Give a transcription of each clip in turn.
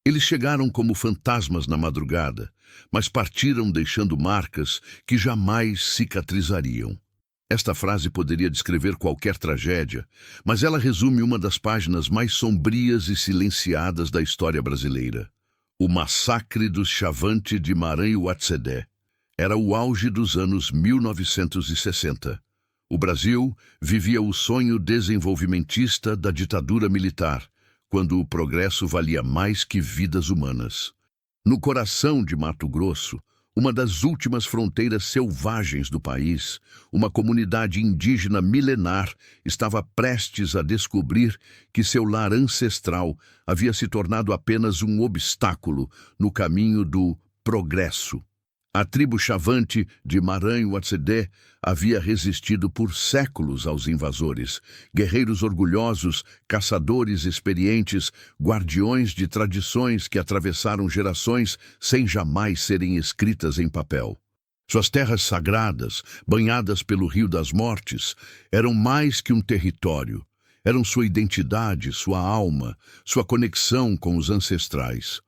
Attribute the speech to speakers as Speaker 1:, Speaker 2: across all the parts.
Speaker 1: Eles chegaram como fantasmas na madrugada, mas partiram deixando marcas que jamais cicatrizariam. Esta frase poderia descrever qualquer tragédia, mas ela resume uma das páginas mais sombrias e silenciadas da história brasileira. O massacre dos Chavante de Maranhão-Uatsedé. Era o auge dos anos 1960. O Brasil vivia o sonho desenvolvimentista da ditadura militar, quando o progresso valia mais que vidas humanas. No coração de Mato Grosso, uma das últimas fronteiras selvagens do país, uma comunidade indígena milenar estava prestes a descobrir que seu lar ancestral havia se tornado apenas um obstáculo no caminho do progresso. A tribo Chavante de Maranhão-Uatsedé havia resistido por séculos aos invasores, guerreiros orgulhosos, caçadores experientes, guardiões de tradições que atravessaram gerações sem jamais serem escritas em papel. Suas terras sagradas, banhadas pelo Rio das Mortes, eram mais que um território. Eram sua identidade, sua alma, sua conexão com os ancestrais.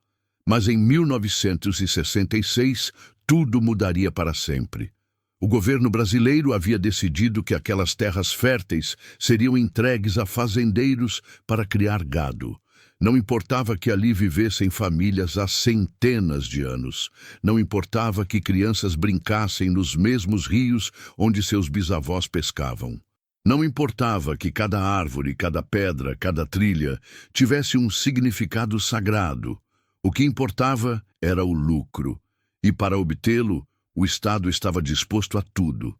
Speaker 1: Mas em 1966, tudo mudaria para sempre. O governo brasileiro havia decidido que aquelas terras férteis seriam entregues a fazendeiros para criar gado. Não importava que ali vivessem famílias há centenas de anos. Não importava que crianças brincassem nos mesmos rios onde seus bisavós pescavam. Não importava que cada árvore, cada pedra, cada trilha tivesse um significado sagrado. O que importava era o lucro. E para obtê-lo, o Estado estava disposto a tudo.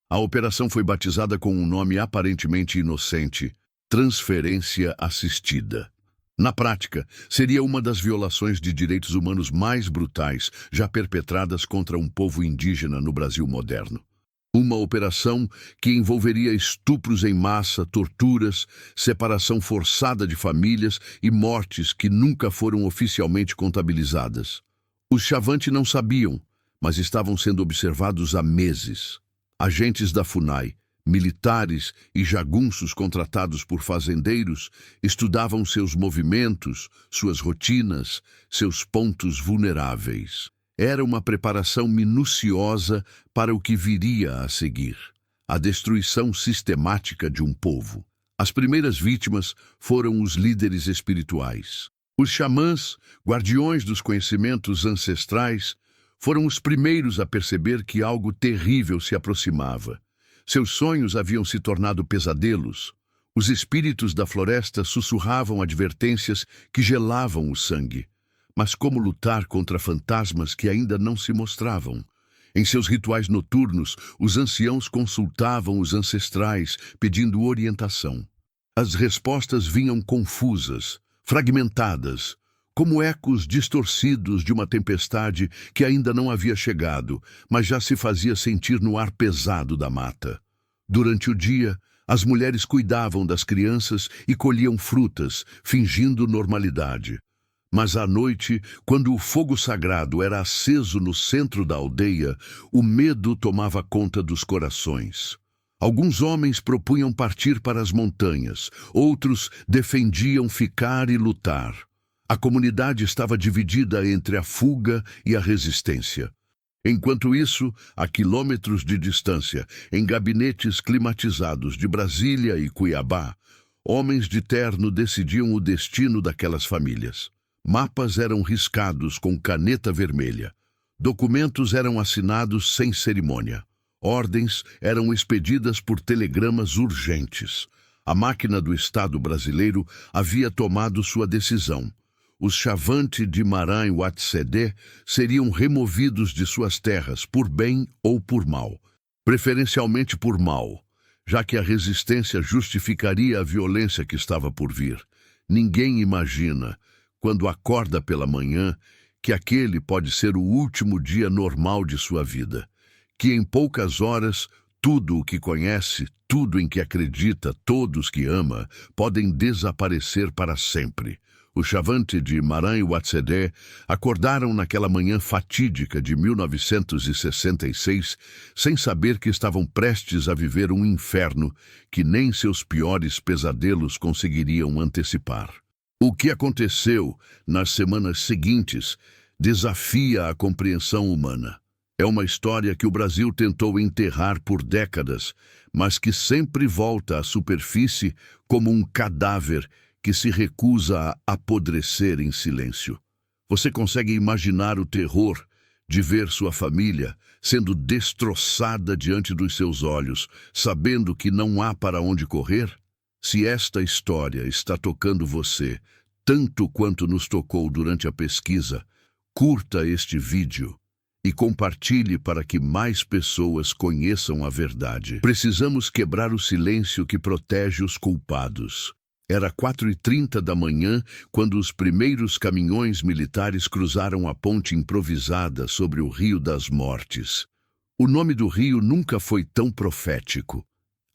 Speaker 1: A operação foi batizada com um nome aparentemente inocente: transferência assistida. Na prática, seria uma das violações de direitos humanos mais brutais já perpetradas contra um povo indígena no Brasil moderno. Uma operação que envolveria estupros em massa, torturas, separação forçada de famílias e mortes que nunca foram oficialmente contabilizadas. Os Chavante não sabiam, mas estavam sendo observados há meses. Agentes da FUNAI, militares e jagunços contratados por fazendeiros estudavam seus movimentos, suas rotinas, seus pontos vulneráveis. Era uma preparação minuciosa para o que viria a seguir: a destruição sistemática de um povo. As primeiras vítimas foram os líderes espirituais. Os xamãs, guardiões dos conhecimentos ancestrais, foram os primeiros a perceber que algo terrível se aproximava. Seus sonhos haviam se tornado pesadelos. Os espíritos da floresta sussurravam advertências que gelavam o sangue. Mas como lutar contra fantasmas que ainda não se mostravam? Em seus rituais noturnos, os anciãos consultavam os ancestrais, pedindo orientação. As respostas vinham confusas, fragmentadas, como ecos distorcidos de uma tempestade que ainda não havia chegado, mas já se fazia sentir no ar pesado da mata. Durante o dia, as mulheres cuidavam das crianças e colhiam frutas, fingindo normalidade. Mas à noite, quando o fogo sagrado era aceso no centro da aldeia, o medo tomava conta dos corações. Alguns homens propunham partir para as montanhas, outros defendiam ficar e lutar. A comunidade estava dividida entre a fuga e a resistência. Enquanto isso, a quilômetros de distância, em gabinetes climatizados de Brasília e Cuiabá, homens de terno decidiam o destino daquelas famílias. Mapas eram riscados com caneta vermelha. Documentos eram assinados sem cerimônia. Ordens eram expedidas por telegramas urgentes. A máquina do Estado brasileiro havia tomado sua decisão. Os Chavante de Maranhão-Uatsedé seriam removidos de suas terras por bem ou por mal, preferencialmente por mal, já que a resistência justificaria a violência que estava por vir. Ninguém imagina, quando acorda pela manhã, que aquele pode ser o último dia normal de sua vida, que em poucas horas tudo o que conhece, tudo em que acredita, todos que ama, podem desaparecer para sempre. Os Chavante de Maranhão-Uatsedé acordaram naquela manhã fatídica de 1966 sem saber que estavam prestes a viver um inferno que nem seus piores pesadelos conseguiriam antecipar. O que aconteceu nas semanas seguintes desafia a compreensão humana. É uma história que o Brasil tentou enterrar por décadas, mas que sempre volta à superfície como um cadáver que se recusa a apodrecer em silêncio. Você consegue imaginar o terror de ver sua família sendo destroçada diante dos seus olhos, sabendo que não há para onde correr? Se esta história está tocando você tanto quanto nos tocou durante a pesquisa, curta este vídeo e compartilhe para que mais pessoas conheçam a verdade. Precisamos quebrar o silêncio que protege os culpados. Era 4h30 da manhã quando os primeiros caminhões militares cruzaram a ponte improvisada sobre o Rio das Mortes. O nome do rio nunca foi tão profético.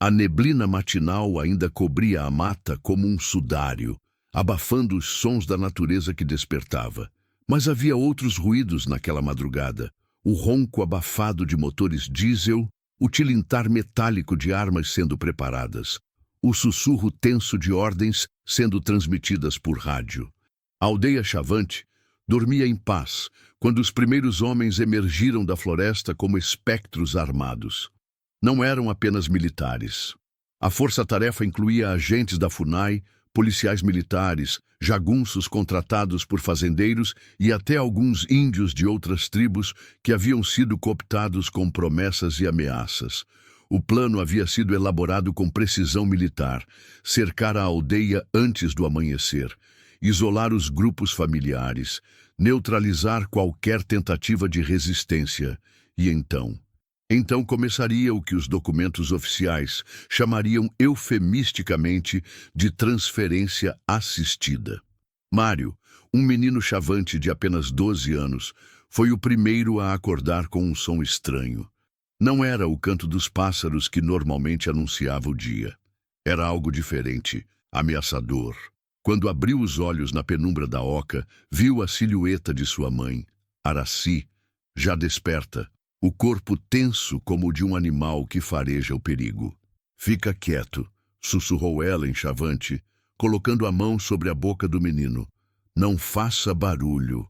Speaker 1: A neblina matinal ainda cobria a mata como um sudário, abafando os sons da natureza que despertava. Mas havia outros ruídos naquela madrugada. O ronco abafado de motores diesel, o tilintar metálico de armas sendo preparadas, o sussurro tenso de ordens sendo transmitidas por rádio. A aldeia Chavante dormia em paz quando os primeiros homens emergiram da floresta como espectros armados. Não eram apenas militares. A força-tarefa incluía agentes da FUNAI, policiais militares, jagunços contratados por fazendeiros e até alguns índios de outras tribos que haviam sido cooptados com promessas e ameaças. O plano havia sido elaborado com precisão militar: cercar a aldeia antes do amanhecer, isolar os grupos familiares, neutralizar qualquer tentativa de resistência. E então começaria o que os documentos oficiais chamariam eufemisticamente de transferência assistida. Mário, um menino chavante de apenas 12 anos, foi o primeiro a acordar com um som estranho. Não era o canto dos pássaros que normalmente anunciava o dia. Era algo diferente, ameaçador. Quando abriu os olhos na penumbra da oca, viu a silhueta de sua mãe, Araci, já desperta, o corpo tenso como o de um animal que fareja o perigo. "Fica quieto", sussurrou ela em chavante, colocando a mão sobre a boca do menino. "Não faça barulho."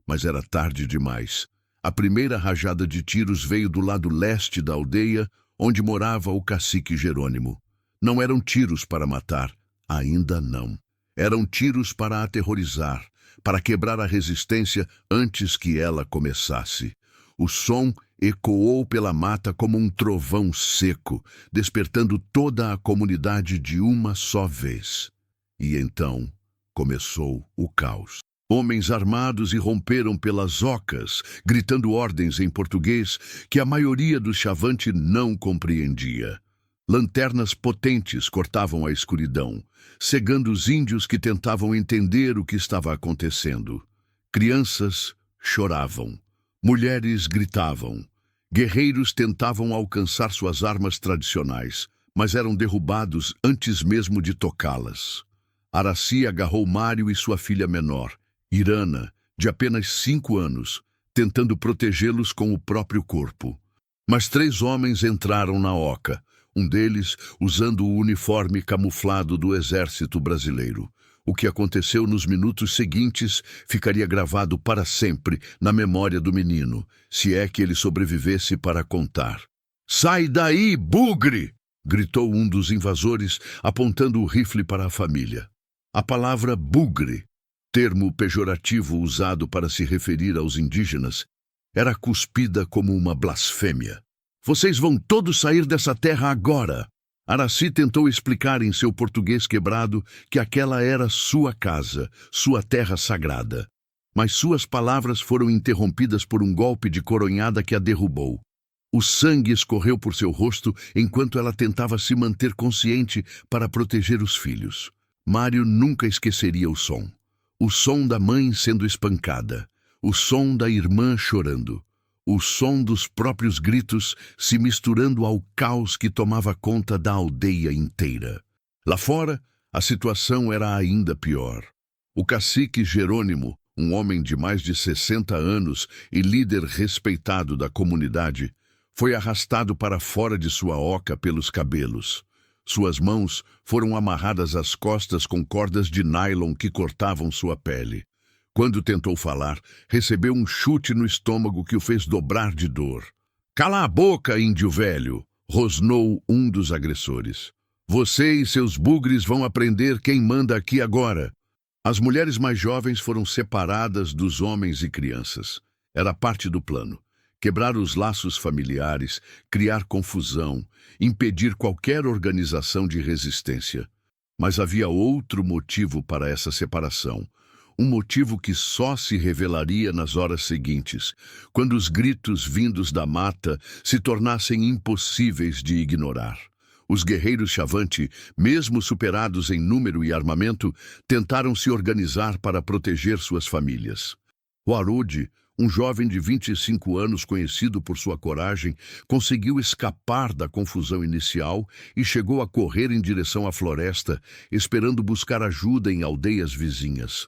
Speaker 1: Mas era tarde demais. A primeira rajada de tiros veio do lado leste da aldeia, onde morava o cacique Jerônimo. Não eram tiros para matar, ainda não. Eram tiros para aterrorizar, para quebrar a resistência antes que ela começasse. O som ecoou pela mata como um trovão seco, despertando toda a comunidade de uma só vez. E então começou o caos. Homens armados irromperam pelas ocas, gritando ordens em português que a maioria do chavante não compreendia. Lanternas potentes cortavam a escuridão, cegando os índios que tentavam entender o que estava acontecendo. Crianças choravam. Mulheres gritavam. Guerreiros tentavam alcançar suas armas tradicionais, mas eram derrubados antes mesmo de tocá-las. Araci agarrou Mário e sua filha menor, Irana, de apenas 5 anos, tentando protegê-los com o próprio corpo. Mas 3 homens entraram na oca, um deles usando o uniforme camuflado do Exército Brasileiro. O que aconteceu nos minutos seguintes ficaria gravado para sempre na memória do menino, se é que ele sobrevivesse para contar. "Sai daí, bugre!" gritou um dos invasores, apontando o rifle para a família. A palavra bugre, termo pejorativo usado para se referir aos indígenas, era cuspida como uma blasfêmia. "Vocês vão todos sair dessa terra agora!" Araci tentou explicar em seu português quebrado que aquela era sua casa, sua terra sagrada. Mas suas palavras foram interrompidas por um golpe de coronhada que a derrubou. O sangue escorreu por seu rosto enquanto ela tentava se manter consciente para proteger os filhos. Mário nunca esqueceria o som. O som da mãe sendo espancada. O som da irmã chorando. O som dos próprios gritos se misturando ao caos que tomava conta da aldeia inteira. Lá fora, a situação era ainda pior. O cacique Jerônimo, um homem de mais de 60 anos e líder respeitado da comunidade, foi arrastado para fora de sua oca pelos cabelos. Suas mãos foram amarradas às costas com cordas de nylon que cortavam sua pele. Quando tentou falar, recebeu um chute no estômago que o fez dobrar de dor. "Cala a boca, índio velho!" rosnou um dos agressores. "Você e seus bugres vão aprender quem manda aqui agora." As mulheres mais jovens foram separadas dos homens e crianças. Era parte do plano. Quebrar os laços familiares, criar confusão, impedir qualquer organização de resistência. Mas havia outro motivo para essa separação. Um motivo que só se revelaria nas horas seguintes, quando os gritos vindos da mata se tornassem impossíveis de ignorar. Os guerreiros Chavante, mesmo superados em número e armamento, tentaram se organizar para proteger suas famílias. Warud, um jovem de 25 anos conhecido por sua coragem, conseguiu escapar da confusão inicial e chegou a correr em direção à floresta, esperando buscar ajuda em aldeias vizinhas.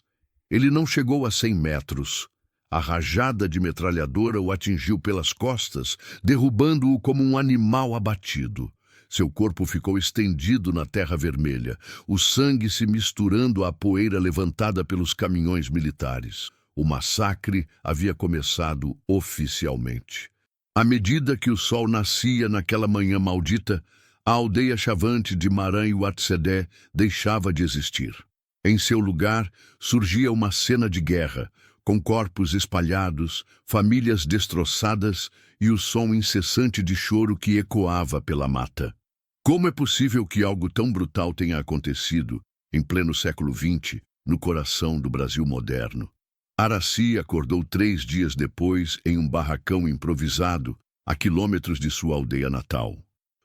Speaker 1: Ele não chegou a 100 metros. A rajada de metralhadora o atingiu pelas costas, derrubando-o como um animal abatido. Seu corpo ficou estendido na terra vermelha, o sangue se misturando à poeira levantada pelos caminhões militares. O massacre havia começado oficialmente. À medida que o sol nascia naquela manhã maldita, a aldeia Chavante de Maran e Ouatzedé deixava de existir. Em seu lugar, surgia uma cena de guerra, com corpos espalhados, famílias destroçadas e o som incessante de choro que ecoava pela mata. Como é possível que algo tão brutal tenha acontecido, em pleno século XX, no coração do Brasil moderno? Aracy acordou 3 dias depois em um barracão improvisado, a quilômetros de sua aldeia natal.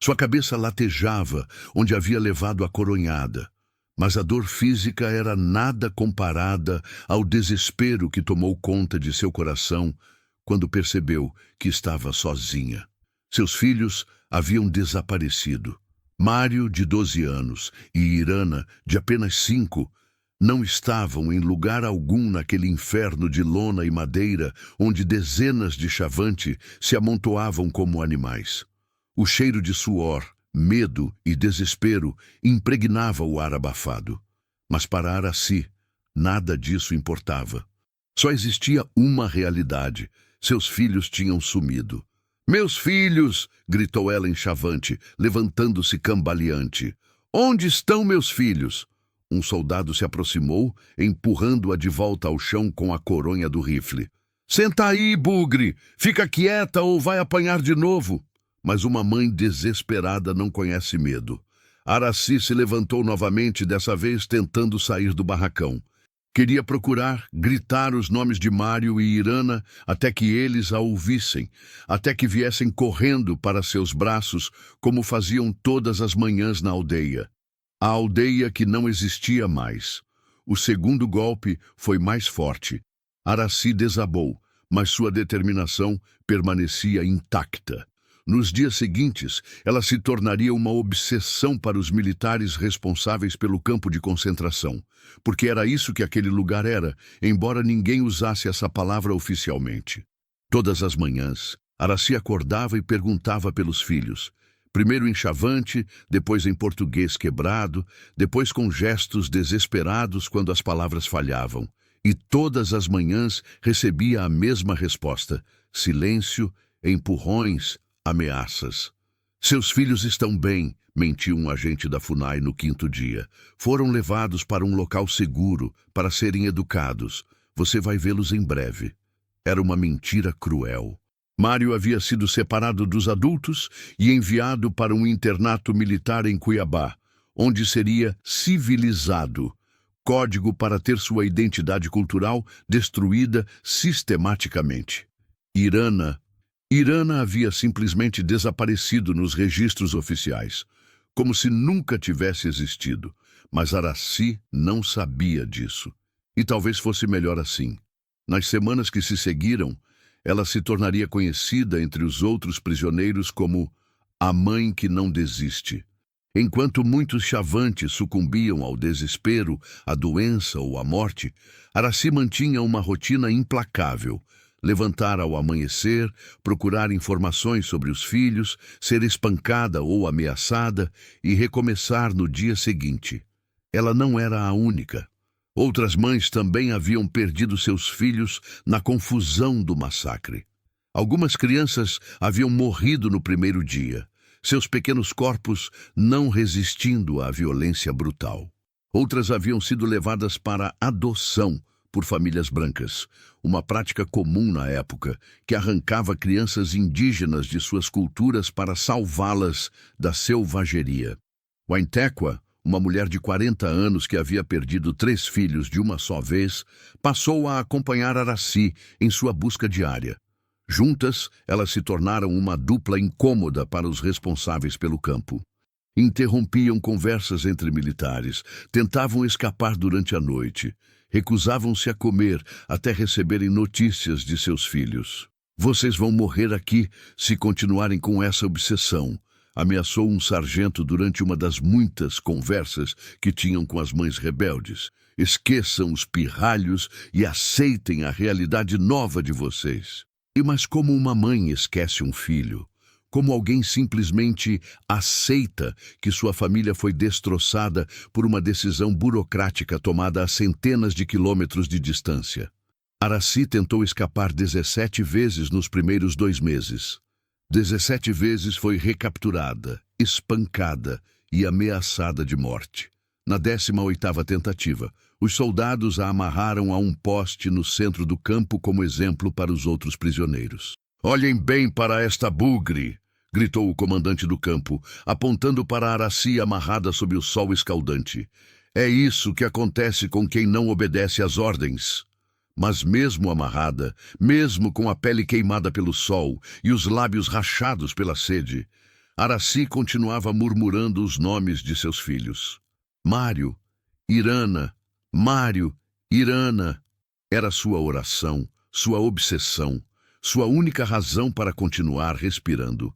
Speaker 1: Sua cabeça latejava onde havia levado a coronhada, mas a dor física era nada comparada ao desespero que tomou conta de seu coração quando percebeu que estava sozinha. Seus filhos haviam desaparecido. Mário, de 12 anos, e Irana, de apenas 5, não estavam em lugar algum naquele inferno de lona e madeira onde dezenas de Chavante se amontoavam como animais. O cheiro de suor, medo e desespero impregnava o ar abafado. Mas para Aracy, nada disso importava. Só existia uma realidade: seus filhos tinham sumido. "Meus filhos!" gritou ela em Chavante, levantando-se cambaleante. "Onde estão meus filhos?" Um soldado se aproximou, empurrando-a de volta ao chão com a coronha do rifle. "Senta aí, bugre! Fica quieta ou vai apanhar de novo!" Mas uma mãe desesperada não conhece medo. Aracy se levantou novamente, dessa vez tentando sair do barracão. Queria procurar, gritar os nomes de Mário e Irana até que eles a ouvissem, até que viessem correndo para seus braços, como faziam todas as manhãs na aldeia. A aldeia que não existia mais. O segundo golpe foi mais forte. Aracy desabou, mas sua determinação permanecia intacta. Nos dias seguintes, ela se tornaria uma obsessão para os militares responsáveis pelo campo de concentração, porque era isso que aquele lugar era, embora ninguém usasse essa palavra oficialmente. Todas as manhãs, Aracy acordava e perguntava pelos filhos, primeiro em Chavante, depois em português quebrado, depois com gestos desesperados quando as palavras falhavam, e todas as manhãs recebia a mesma resposta: silêncio, empurrões, ameaças. "Seus filhos estão bem", mentiu um agente da FUNAI no 5º dia. "Foram levados para um local seguro, para serem educados. Você vai vê-los em breve." Era uma mentira cruel. Mário havia sido separado dos adultos e enviado para um internato militar em Cuiabá, onde seria civilizado, código para ter sua identidade cultural destruída sistematicamente. Irana havia simplesmente desaparecido nos registros oficiais, como se nunca tivesse existido, mas Aracy não sabia disso. E talvez fosse melhor assim. Nas semanas que se seguiram, ela se tornaria conhecida entre os outros prisioneiros como a mãe que não desiste. Enquanto muitos Chavantes sucumbiam ao desespero, à doença ou à morte, Aracy mantinha uma rotina implacável: levantar ao amanhecer, procurar informações sobre os filhos, ser espancada ou ameaçada e recomeçar no dia seguinte. Ela não era a única. Outras mães também haviam perdido seus filhos na confusão do massacre. Algumas crianças haviam morrido no primeiro dia, seus pequenos corpos não resistindo à violência brutal. Outras haviam sido levadas para adoção por famílias brancas, uma prática comum na época, que arrancava crianças indígenas de suas culturas para salvá-las da selvageria. Waintekwa, uma mulher de 40 anos que havia perdido 3 filhos de uma só vez, passou a acompanhar Aracy em sua busca diária. Juntas, elas se tornaram uma dupla incômoda para os responsáveis pelo campo. Interrompiam conversas entre militares, tentavam escapar durante a noite, recusavam-se a comer até receberem notícias de seus filhos. "Vocês vão morrer aqui se continuarem com essa obsessão", ameaçou um sargento durante uma das muitas conversas que tinham com as mães rebeldes. "Esqueçam os pirralhos e aceitem a realidade nova de vocês." Mas como uma mãe esquece um filho? Como alguém simplesmente aceita que sua família foi destroçada por uma decisão burocrática tomada a centenas de quilômetros de distância? Aracy tentou escapar 17 vezes nos primeiros 2 meses. 17 vezes foi recapturada, espancada e ameaçada de morte. Na 18ª tentativa, os soldados a amarraram a um poste no centro do campo como exemplo para os outros prisioneiros. "Olhem bem para esta bugre!" gritou o comandante do campo, apontando para Aracy amarrada sob o sol escaldante. "É isso que acontece com quem não obedece às ordens." Mas mesmo amarrada, mesmo com a pele queimada pelo sol e os lábios rachados pela sede, Aracy continuava murmurando os nomes de seus filhos. Mário, Irana, Mário, Irana. Era sua oração, sua obsessão, sua única razão para continuar respirando.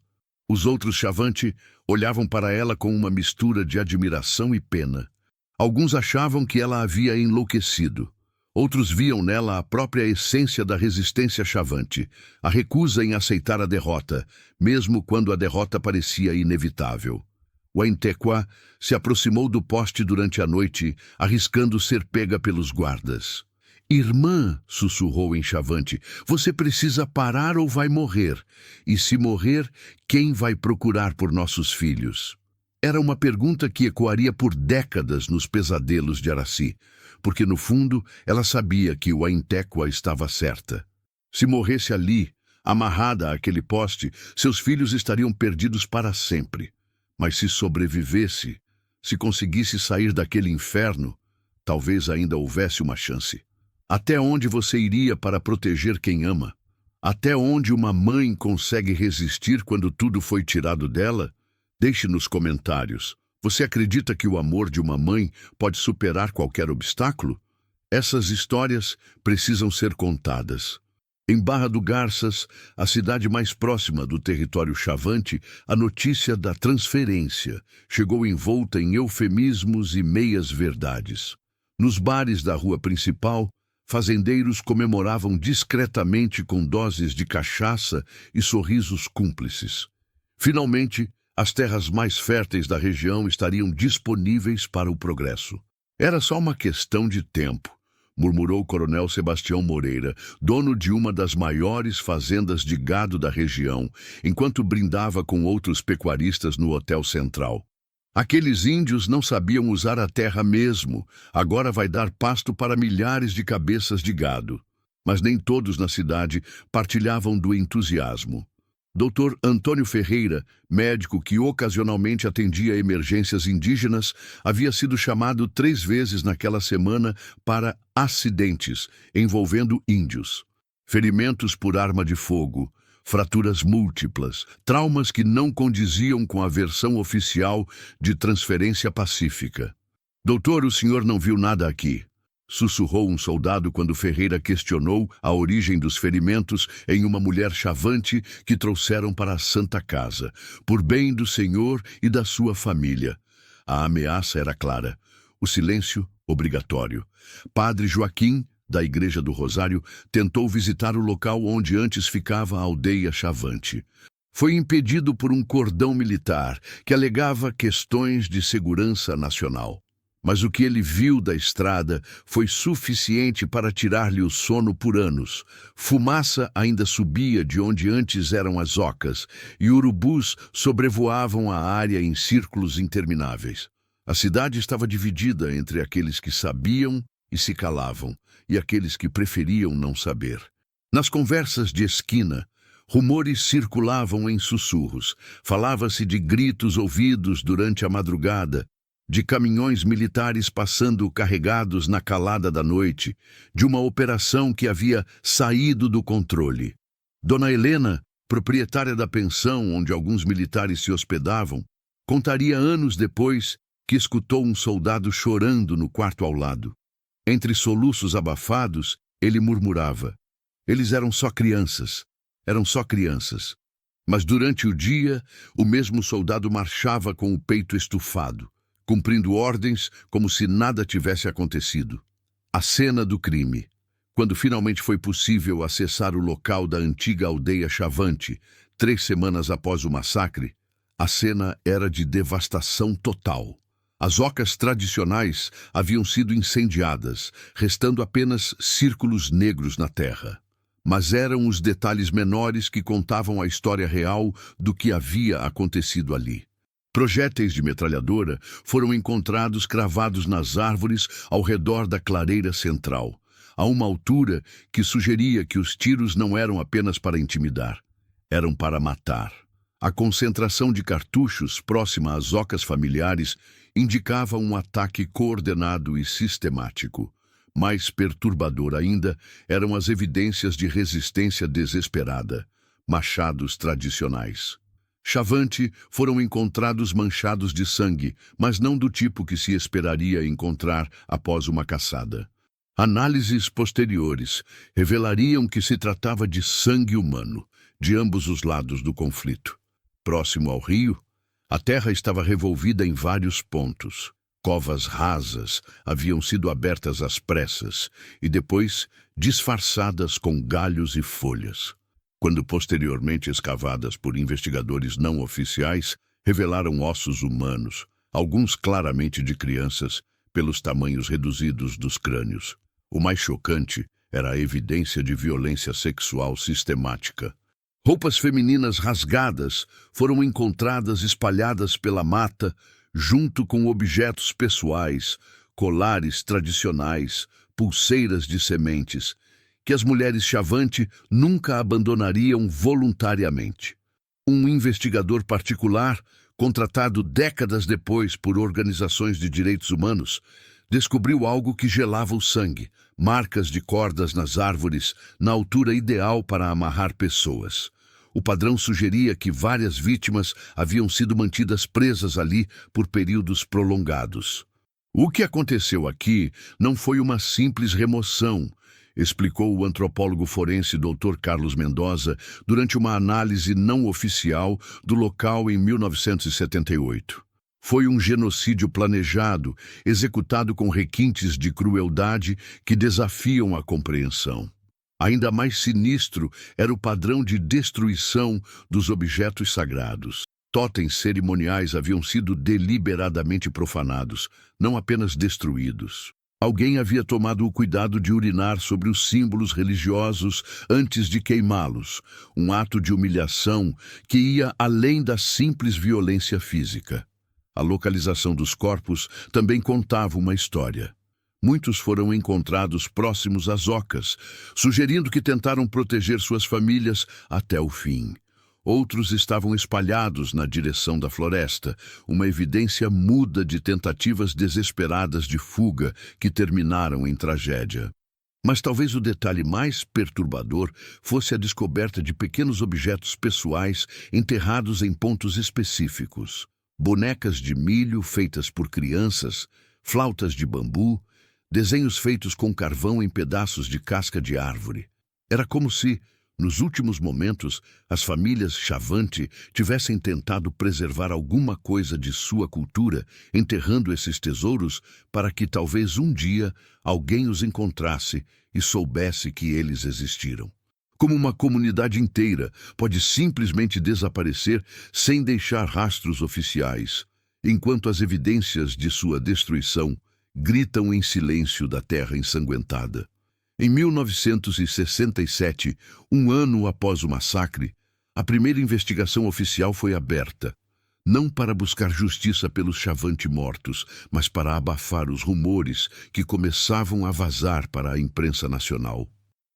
Speaker 1: Os outros Chavante olhavam para ela com uma mistura de admiração e pena. Alguns achavam que ela havia enlouquecido. Outros viam nela a própria essência da resistência Chavante, a recusa em aceitar a derrota, mesmo quando a derrota parecia inevitável. Waintekwa se aproximou do poste durante a noite, arriscando ser pega pelos guardas. "Irmã", sussurrou em Chavante, "você precisa parar ou vai morrer. E se morrer, quem vai procurar por nossos filhos?" Era uma pergunta que ecoaria por décadas nos pesadelos de Aracy, porque no fundo ela sabia que Waintekwa estava certa. Se morresse ali, amarrada àquele poste, seus filhos estariam perdidos para sempre. Mas se sobrevivesse, se conseguisse sair daquele inferno, talvez ainda houvesse uma chance. Até onde você iria para proteger quem ama? Até onde uma mãe consegue resistir quando tudo foi tirado dela? Deixe nos comentários. Você acredita que o amor de uma mãe pode superar qualquer obstáculo? Essas histórias precisam ser contadas. Em Barra do Garças, a cidade mais próxima do território Chavante, a notícia da transferência chegou envolta em eufemismos e meias-verdades. Nos bares da rua principal, fazendeiros comemoravam discretamente com doses de cachaça e sorrisos cúmplices. Finalmente, as terras mais férteis da região estariam disponíveis para o progresso. Era só uma questão de tempo, murmurou o coronel Sebastião Moreira, dono de uma das maiores fazendas de gado da região, enquanto brindava com outros pecuaristas no Hotel Central. Aqueles índios não sabiam usar a terra mesmo, agora vai dar pasto para milhares de cabeças de gado. Mas nem todos na cidade partilhavam do entusiasmo. Dr. Antônio Ferreira, médico que ocasionalmente atendia emergências indígenas, havia sido chamado 3 vezes naquela semana para acidentes envolvendo índios. Ferimentos por arma de fogo, fraturas múltiplas, traumas que não condiziam com a versão oficial de transferência pacífica. "Doutor, o senhor não viu nada aqui", sussurrou um soldado quando Ferreira questionou a origem dos ferimentos em uma mulher Chavante que trouxeram para a Santa Casa, por bem do senhor e da sua família. A ameaça era clara, o silêncio obrigatório. Padre Joaquim, da Igreja do Rosário, tentou visitar o local onde antes ficava a aldeia Chavante. Foi impedido por um cordão militar que alegava questões de segurança nacional. Mas o que ele viu da estrada foi suficiente para tirar-lhe o sono por anos. Fumaça ainda subia de onde antes eram as ocas, e urubus sobrevoavam a área em círculos intermináveis. A cidade estava dividida entre aqueles que sabiam e se calavam, e aqueles que preferiam não saber. Nas conversas de esquina, rumores circulavam em sussurros. Falava-se de gritos ouvidos durante a madrugada, de caminhões militares passando carregados na calada da noite, de uma operação que havia saído do controle. Dona Helena, proprietária da pensão onde alguns militares se hospedavam, contaria anos depois que escutou um soldado chorando no quarto ao lado. Entre soluços abafados, ele murmurava: eles eram só crianças. Mas durante o dia, o mesmo soldado marchava com o peito estufado, cumprindo ordens como se nada tivesse acontecido. A cena do crime. Quando finalmente foi possível acessar o local da antiga aldeia Chavante, 3 semanas após o massacre, a cena era de devastação total. As ocas tradicionais haviam sido incendiadas, restando apenas círculos negros na terra. Mas eram os detalhes menores que contavam a história real do que havia acontecido ali. Projéteis de metralhadora foram encontrados cravados nas árvores ao redor da clareira central, a uma altura que sugeria que os tiros não eram apenas para intimidar, eram para matar. A concentração de cartuchos próxima às ocas familiares indicava um ataque coordenado e sistemático. Mais perturbador ainda eram as evidências de resistência desesperada, machados tradicionais. Chavante foram encontrados manchados de sangue, mas não do tipo que se esperaria encontrar após uma caçada. Análises posteriores revelariam que se tratava de sangue humano, de ambos os lados do conflito. Próximo ao rio, a terra estava revolvida em vários pontos. Covas rasas haviam sido abertas às pressas e depois disfarçadas com galhos e folhas. Quando posteriormente escavadas por investigadores não oficiais, revelaram ossos humanos, alguns claramente de crianças, pelos tamanhos reduzidos dos crânios. O mais chocante era a evidência de violência sexual sistemática. Roupas femininas rasgadas foram encontradas espalhadas pela mata, junto com objetos pessoais, colares tradicionais, pulseiras de sementes, que as mulheres Chavante nunca abandonariam voluntariamente. Um investigador particular, contratado décadas depois por organizações de direitos humanos, descobriu algo que gelava o sangue, marcas de cordas nas árvores, na altura ideal para amarrar pessoas. O padrão sugeria que várias vítimas haviam sido mantidas presas ali por períodos prolongados. O que aconteceu aqui não foi uma simples remoção, explicou o antropólogo forense Dr. Carlos Mendoza durante uma análise não oficial do local em 1978. Foi um genocídio planejado, executado com requintes de crueldade que desafiam a compreensão. Ainda mais sinistro era o padrão de destruição dos objetos sagrados. Totens cerimoniais haviam sido deliberadamente profanados, não apenas destruídos. Alguém havia tomado o cuidado de urinar sobre os símbolos religiosos antes de queimá-los, um ato de humilhação que ia além da simples violência física. A localização dos corpos também contava uma história. Muitos foram encontrados próximos às ocas, sugerindo que tentaram proteger suas famílias até o fim. Outros estavam espalhados na direção da floresta, uma evidência muda de tentativas desesperadas de fuga que terminaram em tragédia. Mas talvez o detalhe mais perturbador fosse a descoberta de pequenos objetos pessoais enterrados em pontos específicos. Bonecas de milho feitas por crianças, flautas de bambu, desenhos feitos com carvão em pedaços de casca de árvore. Era como se, nos últimos momentos, as famílias Chavante tivessem tentado preservar alguma coisa de sua cultura, enterrando esses tesouros para que talvez um dia alguém os encontrasse e soubesse que eles existiram. Como uma comunidade inteira pode simplesmente desaparecer sem deixar rastros oficiais, enquanto as evidências de sua destruição gritam em silêncio da terra ensanguentada. Em 1967, um ano após o massacre, a primeira investigação oficial foi aberta, não para buscar justiça pelos Chavante mortos, mas para abafar os rumores que começavam a vazar para a imprensa nacional.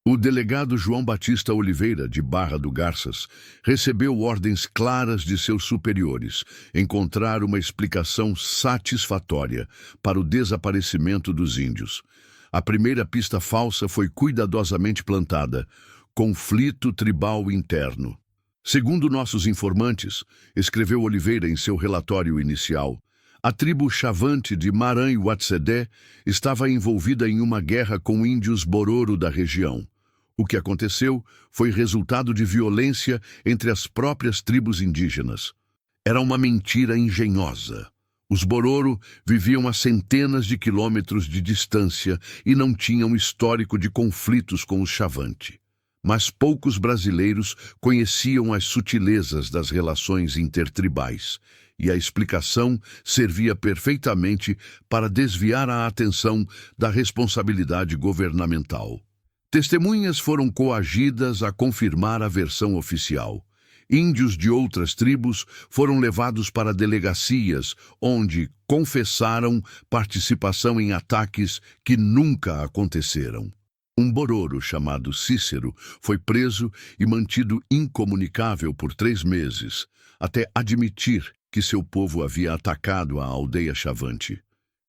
Speaker 1: O delegado João Batista Oliveira, de Barra do Garças, recebeu ordens claras de seus superiores encontrar uma explicação satisfatória para o desaparecimento dos índios. A primeira pista falsa foi cuidadosamente plantada: conflito tribal interno. Segundo nossos informantes, escreveu Oliveira em seu relatório inicial, a tribo Chavante de Maranhão-Uatsedé estava envolvida em uma guerra com índios Bororo da região. O que aconteceu foi resultado de violência entre as próprias tribos indígenas. Era uma mentira engenhosa. Os Bororo viviam a centenas de quilômetros de distância e não tinham histórico de conflitos com os Chavante. Mas poucos brasileiros conheciam as sutilezas das relações intertribais, e a explicação servia perfeitamente para desviar a atenção da responsabilidade governamental. Testemunhas foram coagidas a confirmar a versão oficial. Índios de outras tribos foram levados para delegacias, onde confessaram participação em ataques que nunca aconteceram. Um Bororo chamado Cícero foi preso e mantido incomunicável por 3 meses, até admitir que seu povo havia atacado a aldeia Chavante.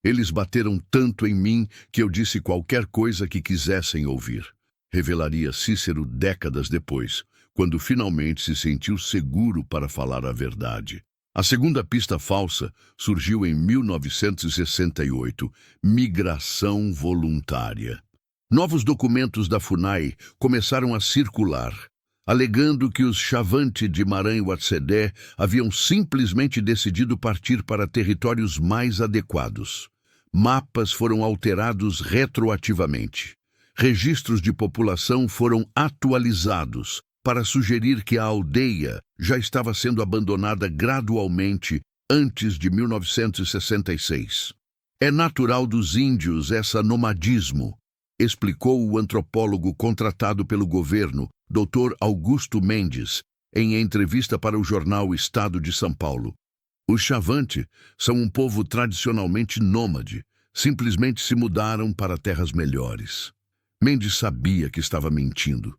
Speaker 1: Eles bateram tanto em mim que eu disse qualquer coisa que quisessem ouvir, revelaria Cícero décadas depois, quando finalmente se sentiu seguro para falar a verdade. A segunda pista falsa surgiu em 1968, migração voluntária. Novos documentos da FUNAI começaram a circular, alegando que os Chavante de Maranhão-Uatsedé haviam simplesmente decidido partir para territórios mais adequados. Mapas foram alterados retroativamente. Registros de população foram atualizados para sugerir que a aldeia já estava sendo abandonada gradualmente antes de 1966. É natural dos índios esse nomadismo, explicou o antropólogo contratado pelo governo, Dr. Augusto Mendes, em entrevista para o jornal Estado de São Paulo. Os Chavante são um povo tradicionalmente nômade, simplesmente se mudaram para terras melhores. Mendes sabia que estava mentindo.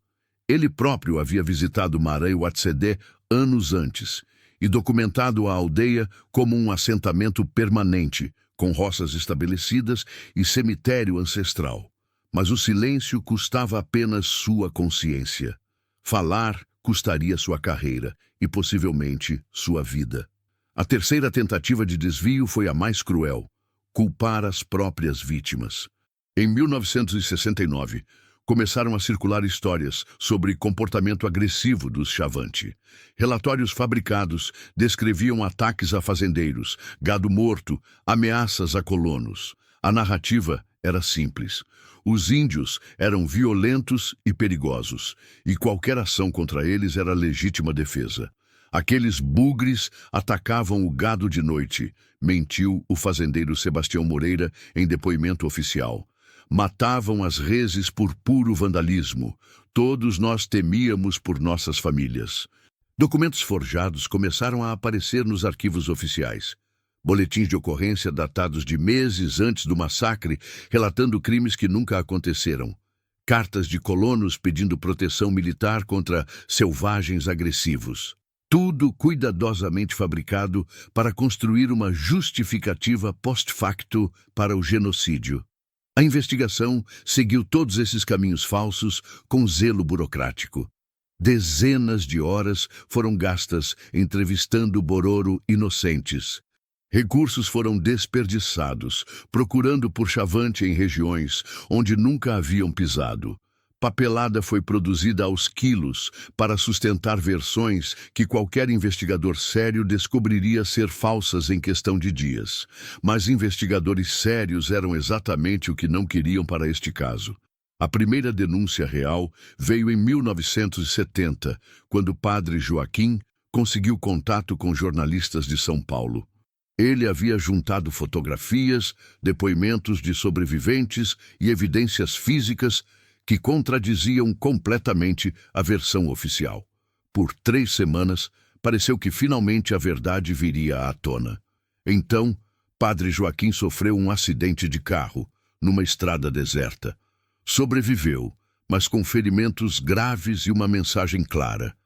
Speaker 1: Ele próprio havia visitado Maranhão-Uatsedé anos antes e documentado a aldeia como um assentamento permanente, com roças estabelecidas e cemitério ancestral. Mas o silêncio custava apenas sua consciência. Falar custaria sua carreira e, possivelmente, sua vida. A terceira tentativa de desvio foi a mais cruel: culpar as próprias vítimas. Em 1969, começaram a circular histórias sobre comportamento agressivo dos Chavante. Relatórios fabricados descreviam ataques a fazendeiros, gado morto, ameaças a colonos. A narrativa era simples. Os índios eram violentos e perigosos, e qualquer ação contra eles era legítima defesa. Aqueles bugres atacavam o gado de noite, mentiu o fazendeiro Sebastião Moreira em depoimento oficial. Matavam as reses por puro vandalismo. Todos nós temíamos por nossas famílias. Documentos forjados começaram a aparecer nos arquivos oficiais. Boletins de ocorrência datados de meses antes do massacre, relatando crimes que nunca aconteceram. Cartas de colonos pedindo proteção militar contra selvagens agressivos. Tudo cuidadosamente fabricado para construir uma justificativa post-facto para o genocídio. A investigação seguiu todos esses caminhos falsos com zelo burocrático. Dezenas de horas foram gastas entrevistando Bororo inocentes. Recursos foram desperdiçados, procurando por Chavante em regiões onde nunca haviam pisado. Papelada foi produzida aos quilos para sustentar versões que qualquer investigador sério descobriria ser falsas em questão de dias. Mas investigadores sérios eram exatamente o que não queriam para este caso. A primeira denúncia real veio em 1970, quando o padre Joaquim conseguiu contato com jornalistas de São Paulo. Ele havia juntado fotografias, depoimentos de sobreviventes e evidências físicas que contradiziam completamente a versão oficial. Por 3 semanas, pareceu que finalmente a verdade viria à tona. Então, padre Joaquim sofreu um acidente de carro, numa estrada deserta. Sobreviveu, mas com ferimentos graves e uma mensagem clara.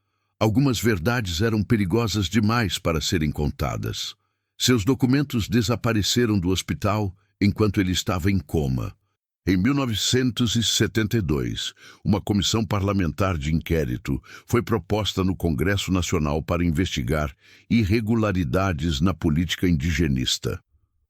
Speaker 1: Algumas verdades eram perigosas demais para serem contadas. Seus documentos desapareceram do hospital enquanto ele estava em coma. Em 1972, uma comissão parlamentar de inquérito foi proposta no Congresso Nacional para investigar irregularidades na política indigenista.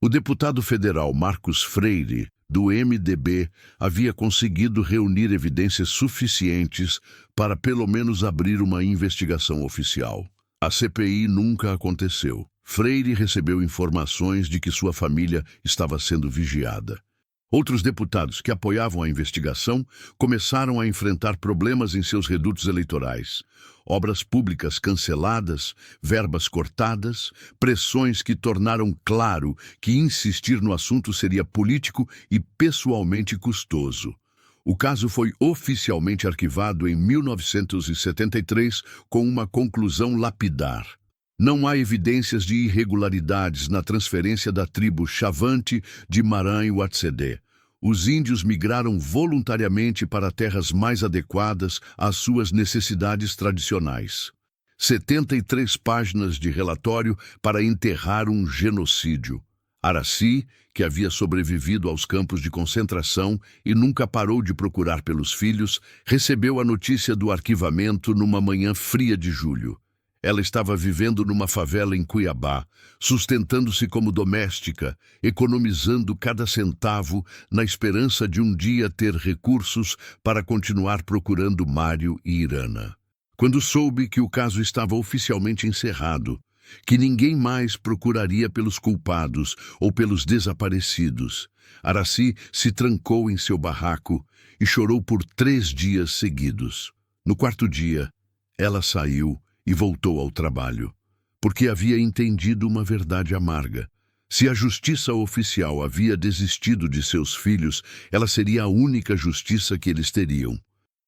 Speaker 1: O deputado federal Marcos Freire, do MDB, havia conseguido reunir evidências suficientes para pelo menos abrir uma investigação oficial. A CPI nunca aconteceu. Freire recebeu informações de que sua família estava sendo vigiada. Outros deputados que apoiavam a investigação começaram a enfrentar problemas em seus redutos eleitorais. Obras públicas canceladas, verbas cortadas, pressões que tornaram claro que insistir no assunto seria político e pessoalmente custoso. O caso foi oficialmente arquivado em 1973 com uma conclusão lapidar. Não há evidências de irregularidades na transferência da tribo Chavante de Maranhão-Huatzedé. Os índios migraram voluntariamente para terras mais adequadas às suas necessidades tradicionais. 73 páginas de relatório para enterrar um genocídio. Araci, que havia sobrevivido aos campos de concentração e nunca parou de procurar pelos filhos, recebeu a notícia do arquivamento numa manhã fria de julho. Ela estava vivendo numa favela em Cuiabá, sustentando-se como doméstica, economizando cada centavo na esperança de um dia ter recursos para continuar procurando Mário e Irana. Quando soube que o caso estava oficialmente encerrado, que ninguém mais procuraria pelos culpados ou pelos desaparecidos, Araci se trancou em seu barraco e chorou por 3 dias seguidos. No 4º dia, ela saiu e voltou ao trabalho, porque havia entendido uma verdade amarga. Se a justiça oficial havia desistido de seus filhos, ela seria a única justiça que eles teriam.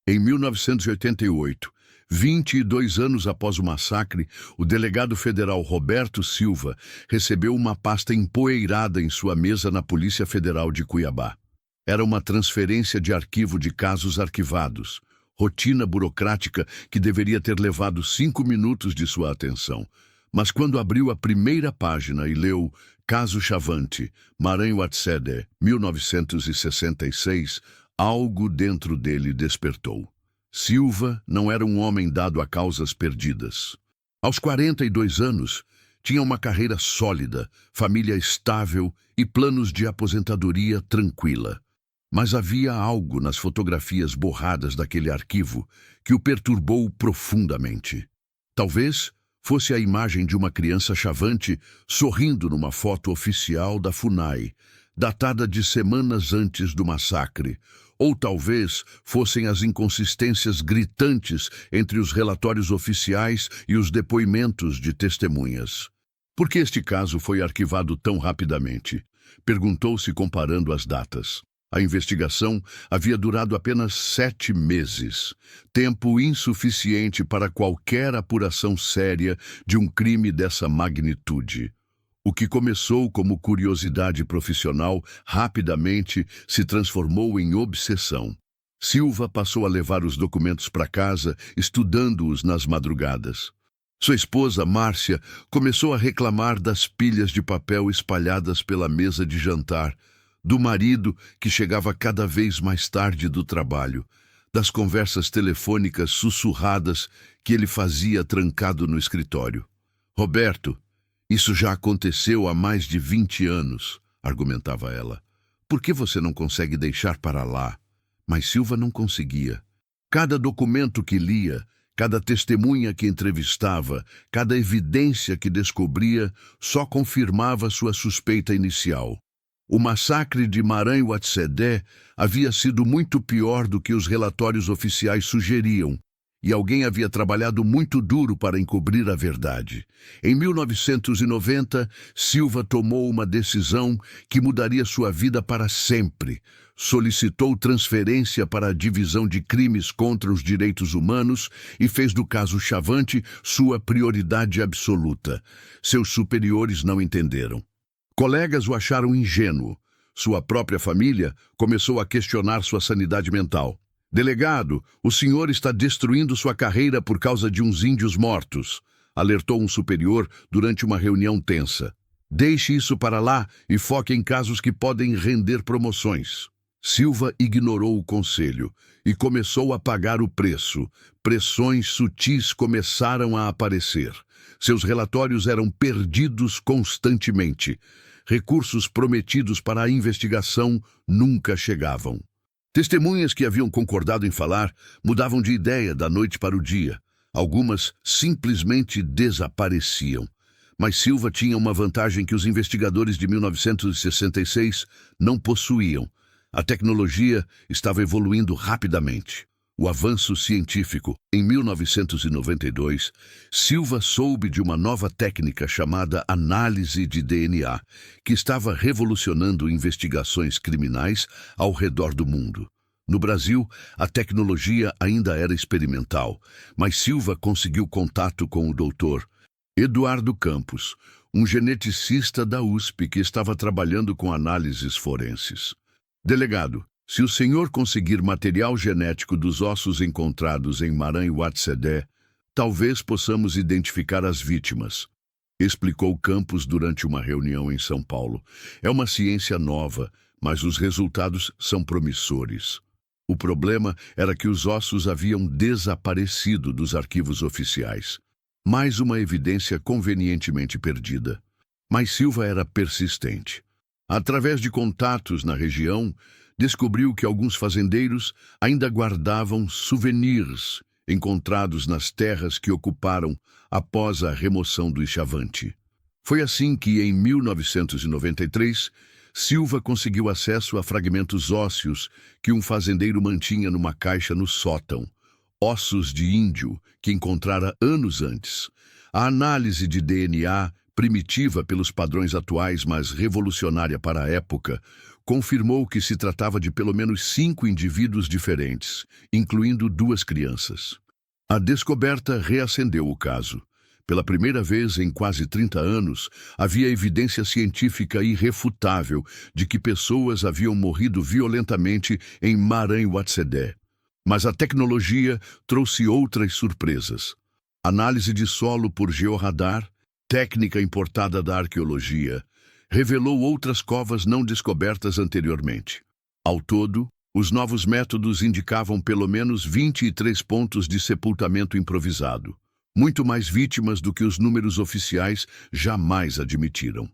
Speaker 1: Em 1988, 22 anos após o massacre, o delegado federal Roberto Silva recebeu uma pasta empoeirada em sua mesa na Polícia Federal de Cuiabá. Era uma transferência de arquivo de casos arquivados. Rotina burocrática que deveria ter levado 5 minutos de sua atenção. Mas quando abriu a primeira página e leu Caso Chavante, Maranhão-Huatzedé, 1966, algo dentro dele despertou. Silva não era um homem dado a causas perdidas. Aos 42 anos, tinha uma carreira sólida, família estável e planos de aposentadoria tranquila. Mas havia algo nas fotografias borradas daquele arquivo que o perturbou profundamente. Talvez fosse a imagem de uma criança chavante sorrindo numa foto oficial da FUNAI, datada de semanas antes do massacre, ou talvez fossem as inconsistências gritantes entre os relatórios oficiais e os depoimentos de testemunhas. Por que este caso foi arquivado tão rapidamente? Perguntou-se comparando as datas. A investigação havia durado apenas 7 meses, tempo insuficiente para qualquer apuração séria de um crime dessa magnitude. O que começou como curiosidade profissional rapidamente se transformou em obsessão. Silva passou a levar os documentos para casa, estudando-os nas madrugadas. Sua esposa, Márcia, começou a reclamar das pilhas de papel espalhadas pela mesa de jantar, do marido que chegava cada vez mais tarde do trabalho, das conversas telefônicas sussurradas que ele fazia trancado no escritório. Roberto, isso já aconteceu há mais de 20 anos, argumentava ela. Por que você não consegue deixar para lá? Mas Silva não conseguia. Cada documento que lia, cada testemunha que entrevistava, cada evidência que descobria só confirmava sua suspeita inicial. O massacre de Maranhão-Watsedé havia sido muito pior do que os relatórios oficiais sugeriam, e alguém havia trabalhado muito duro para encobrir a verdade. Em 1990, Silva tomou uma decisão que mudaria sua vida para sempre. Solicitou transferência para a Divisão de Crimes contra os Direitos Humanos e fez do caso Chavante sua prioridade absoluta. Seus superiores não entenderam. Colegas o acharam ingênuo. Sua própria família começou a questionar sua sanidade mental. "Delegado, o senhor está destruindo sua carreira por causa de uns índios mortos", alertou um superior durante uma reunião tensa. "Deixe isso para lá e foque em casos que podem render promoções." Silva ignorou o conselho e começou a pagar o preço. Pressões sutis começaram a aparecer. Seus relatórios eram perdidos constantemente. Recursos prometidos para a investigação nunca chegavam. Testemunhas que haviam concordado em falar mudavam de ideia da noite para o dia. Algumas simplesmente desapareciam. Mas Silva tinha uma vantagem que os investigadores de 1966 não possuíam. A tecnologia estava evoluindo rapidamente. O avanço científico. Em 1992, Silva soube de uma nova técnica chamada análise de DNA, que estava revolucionando investigações criminais ao redor do mundo. No Brasil, a tecnologia ainda era experimental, mas Silva conseguiu contato com o Dr. Eduardo Campos, um geneticista da USP que estava trabalhando com análises forenses. "Delegado, se o senhor conseguir material genético dos ossos encontrados em Maranhão-Watsedé, talvez possamos identificar as vítimas", explicou Campos durante uma reunião em São Paulo. "É uma ciência nova, mas os resultados são promissores." O problema era que os ossos haviam desaparecido dos arquivos oficiais. Mais uma evidência convenientemente perdida. Mas Silva era persistente. Através de contatos na região, descobriu que alguns fazendeiros ainda guardavam souvenirs encontrados nas terras que ocuparam após a remoção do Chavante. Foi assim que, em 1993, Silva conseguiu acesso a fragmentos ósseos que um fazendeiro mantinha numa caixa no sótão, ossos de índio que encontrara anos antes. A análise de DNA, primitiva pelos padrões atuais, mas revolucionária para a época, confirmou que se tratava de pelo menos 5 indivíduos diferentes, incluindo 2 crianças. A descoberta reacendeu o caso. Pela primeira vez em quase 30 anos, havia evidência científica irrefutável de que pessoas haviam morrido violentamente em Maranhão-Watsedé. Mas a tecnologia trouxe outras surpresas. Análise de solo por georradar, técnica importada da arqueologia, revelou outras covas não descobertas anteriormente. Ao todo, os novos métodos indicavam pelo menos 23 pontos de sepultamento improvisado, muito mais vítimas do que os números oficiais jamais admitiram.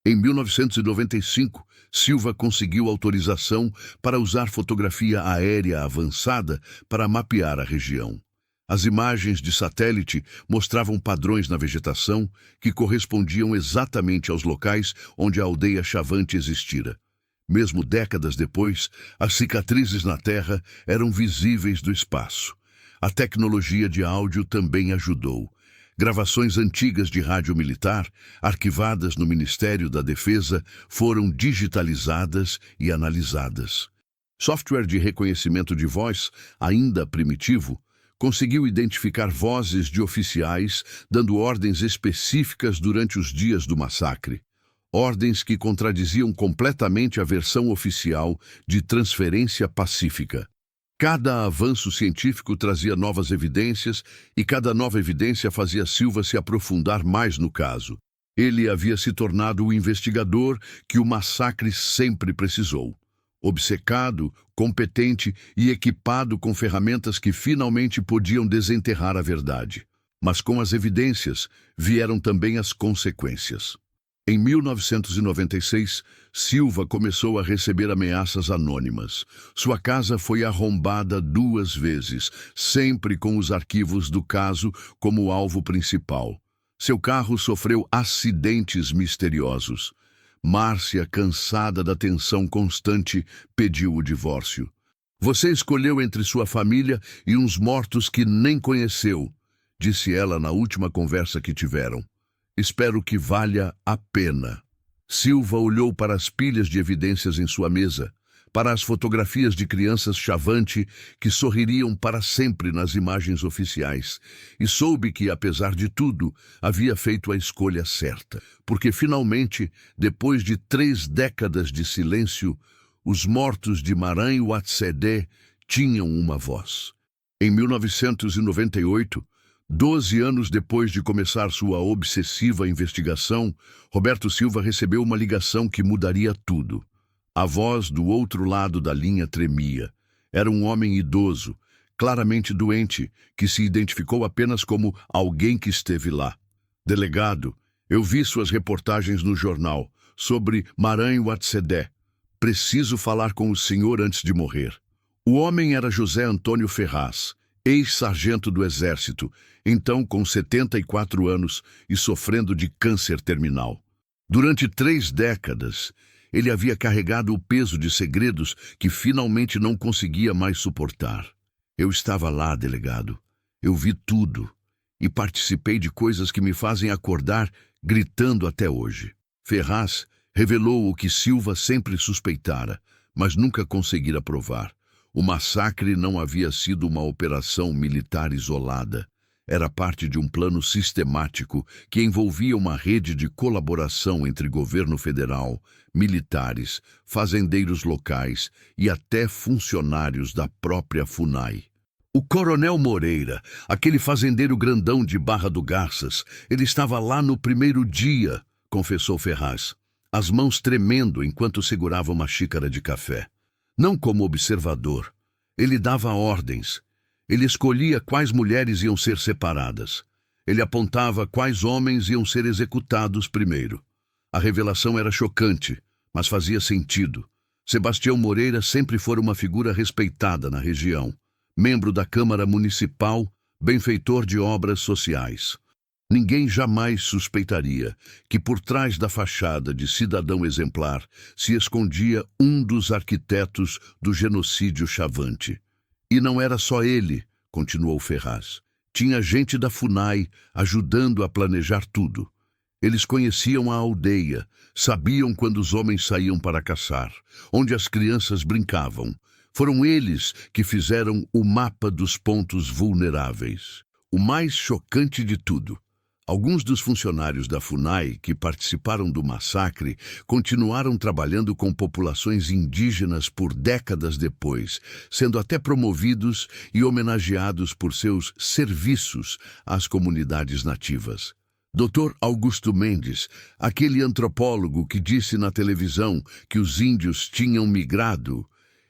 Speaker 1: Em 1995, Silva conseguiu autorização para usar fotografia aérea avançada para mapear a região. As imagens de satélite mostravam padrões na vegetação que correspondiam exatamente aos locais onde a aldeia Chavante existira. Mesmo décadas depois, as cicatrizes na terra eram visíveis do espaço. A tecnologia de áudio também ajudou. Gravações antigas de rádio militar, arquivadas no Ministério da Defesa, foram digitalizadas e analisadas. Software de reconhecimento de voz, ainda primitivo, conseguiu identificar vozes de oficiais dando ordens específicas durante os dias do massacre. Ordens que contradiziam completamente a versão oficial de transferência pacífica. Cada avanço científico trazia novas evidências e cada nova evidência fazia Silva se aprofundar mais no caso. Ele havia se tornado o investigador que o massacre sempre precisou. Obcecado, competente e equipado com ferramentas que finalmente podiam desenterrar a verdade. Mas com as evidências vieram também as consequências. Em 1996, Silva começou a receber ameaças anônimas. Sua casa foi arrombada 2 vezes, sempre com os arquivos do caso como alvo principal. Seu carro sofreu acidentes misteriosos. Márcia, cansada da tensão constante, pediu o divórcio. Você escolheu entre sua família e uns mortos que nem conheceu, disse ela na última conversa que tiveram. Espero que valha a pena. Silva olhou para as pilhas de evidências em sua mesa, para as fotografias de crianças Chavante que sorririam para sempre nas imagens oficiais, e soube que, apesar de tudo, havia feito a escolha certa, porque finalmente, depois de 3 décadas de silêncio, os mortos de Maran Ouatzedé tinham uma voz. Em 1998, 12 anos depois de começar sua obsessiva investigação, Roberto Silva recebeu uma ligação que mudaria tudo. A voz do outro lado da linha tremia. Era um homem idoso, claramente doente, que se identificou apenas como alguém que esteve lá. Delegado, eu vi suas reportagens no jornal sobre Maran Ouatzedé. Preciso falar com o senhor antes de morrer. O homem era José Antônio Ferraz, ex-sargento do Exército, então com 74 anos e sofrendo de câncer terminal. Durante 3 décadas, ele havia carregado o peso de segredos que finalmente não conseguia mais suportar. Eu estava lá, delegado. Eu vi tudo e participei de coisas que me fazem acordar gritando até hoje. Ferraz revelou o que Silva sempre suspeitara, mas nunca conseguira provar. O massacre não havia sido uma operação militar isolada. Era parte de um plano sistemático que envolvia uma rede de colaboração entre governo federal, militares, fazendeiros locais e até funcionários da própria FUNAI. O coronel Moreira, aquele fazendeiro grandão de Barra do Garças, ele estava lá no primeiro dia, confessou Ferraz, as mãos tremendo enquanto segurava uma xícara de café. Não como observador. Ele dava ordens. Ele escolhia quais mulheres iam ser separadas. Ele apontava quais homens iam ser executados primeiro. A revelação era chocante, mas fazia sentido. Sebastião Moreira sempre fora uma figura respeitada na região. Membro da Câmara Municipal, benfeitor de obras sociais. Ninguém jamais suspeitaria que por trás da fachada de cidadão exemplar se escondia um dos arquitetos do genocídio Chavante. E não era só ele, continuou Ferraz. Tinha gente da FUNAI ajudando a planejar tudo. Eles conheciam a aldeia, sabiam quando os homens saíam para caçar, onde as crianças brincavam. Foram eles que fizeram o mapa dos pontos vulneráveis. O mais chocante de tudo, alguns dos funcionários da FUNAI que participaram do massacre continuaram trabalhando com populações indígenas por décadas depois, sendo até promovidos e homenageados por seus serviços às comunidades nativas. Dr. Augusto Mendes, aquele antropólogo que disse na televisão que os índios tinham migrado,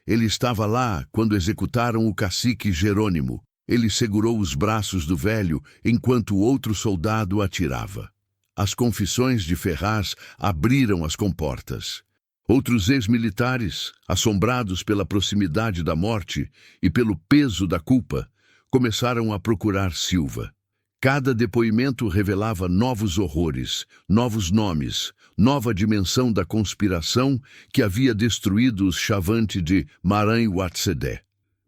Speaker 1: ele estava lá quando executaram o cacique Jerônimo. Ele segurou os braços do velho enquanto outro soldado atirava. As confissões de Ferraz abriram as comportas. Outros ex-militares, assombrados pela proximidade da morte e pelo peso da culpa, começaram a procurar Silva. Cada depoimento revelava novos horrores, novos nomes, nova dimensão da conspiração que havia destruído os Chavante de Maran Ouatzedé.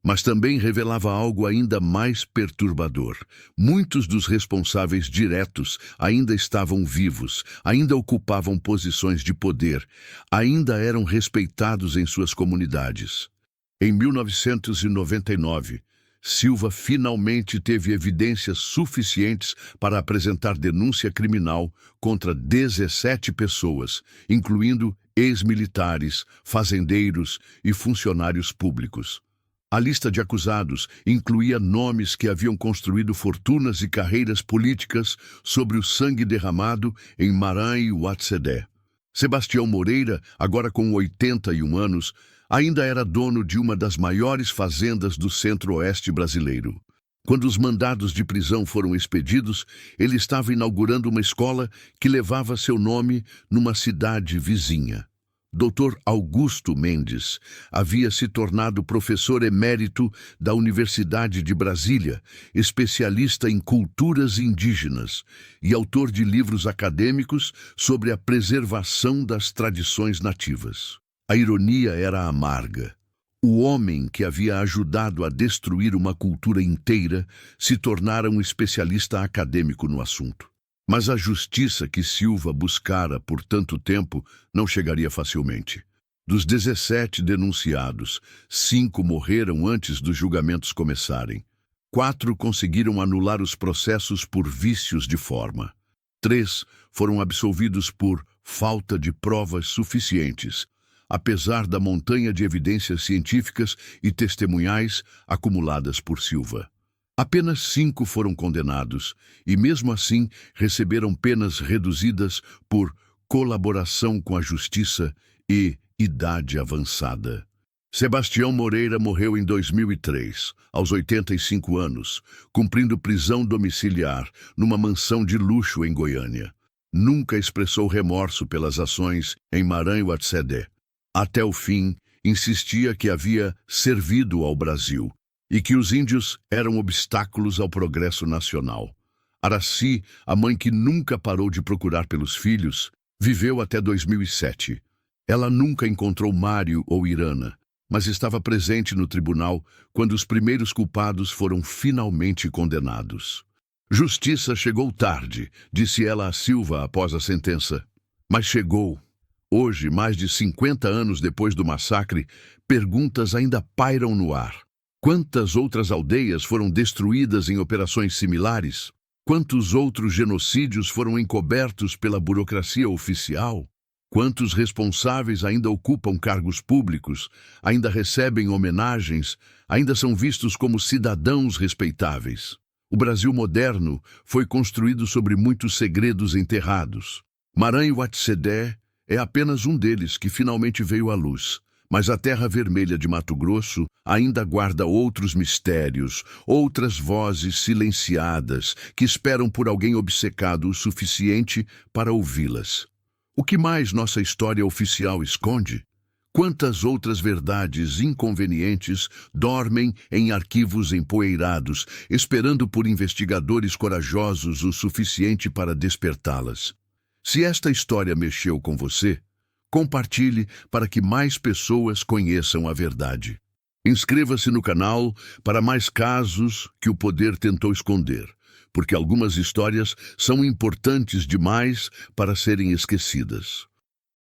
Speaker 1: Mas também revelava algo ainda mais perturbador. Muitos dos responsáveis diretos ainda estavam vivos, ainda ocupavam posições de poder, ainda eram respeitados em suas comunidades. Em 1999, Silva finalmente teve evidências suficientes para apresentar denúncia criminal contra 17 pessoas, incluindo ex-militares, fazendeiros e funcionários públicos. A lista de acusados incluía nomes que haviam construído fortunas e carreiras políticas sobre o sangue derramado em Maran Ouatzedé. Sebastião Moreira, agora com 81 anos, ainda era dono de uma das maiores fazendas do centro-oeste brasileiro. Quando os mandados de prisão foram expedidos, ele estava inaugurando uma escola que levava seu nome numa cidade vizinha. Dr. Augusto Mendes havia se tornado professor emérito da Universidade de Brasília, especialista em culturas indígenas e autor de livros acadêmicos sobre a preservação das tradições nativas. A ironia era amarga. O homem que havia ajudado a destruir uma cultura inteira se tornara um especialista acadêmico no assunto. Mas a justiça que Silva buscara por tanto tempo não chegaria facilmente. Dos 17 denunciados, 5 morreram antes dos julgamentos começarem. 4 conseguiram anular os processos por vícios de forma. 3 foram absolvidos por falta de provas suficientes, apesar da montanha de evidências científicas e testemunhais acumuladas por Silva. Apenas 5 foram condenados e, mesmo assim, receberam penas reduzidas por colaboração com a justiça e idade avançada. Sebastião Moreira morreu em 2003, aos 85 anos, cumprindo prisão domiciliar numa mansão de luxo em Goiânia. Nunca expressou remorso pelas ações em Maranhão-Atsede. Até o fim, insistia que havia servido ao Brasil e que os índios eram obstáculos ao progresso nacional. Araci, a mãe que nunca parou de procurar pelos filhos, viveu até 2007. Ela nunca encontrou Mário ou Irana, mas estava presente no tribunal quando os primeiros culpados foram finalmente condenados. Justiça chegou tarde, disse ela a Silva após a sentença. Mas chegou. Hoje, mais de 50 anos depois do massacre, perguntas ainda pairam no ar. Quantas outras aldeias foram destruídas em operações similares? Quantos outros genocídios foram encobertos pela burocracia oficial? Quantos responsáveis ainda ocupam cargos públicos, ainda recebem homenagens, ainda são vistos como cidadãos respeitáveis? O Brasil moderno foi construído sobre muitos segredos enterrados. Maranhão-Atsede é apenas um deles que finalmente veio à luz. Mas a Terra Vermelha de Mato Grosso ainda guarda outros mistérios, outras vozes silenciadas que esperam por alguém obcecado o suficiente para ouvi-las. O que mais nossa história oficial esconde? Quantas outras verdades inconvenientes dormem em arquivos empoeirados, esperando por investigadores corajosos o suficiente para despertá-las? Se esta história mexeu com você, compartilhe para que mais pessoas conheçam a verdade. Inscreva-se no canal para mais casos que o poder tentou esconder, porque algumas histórias são importantes demais para serem esquecidas.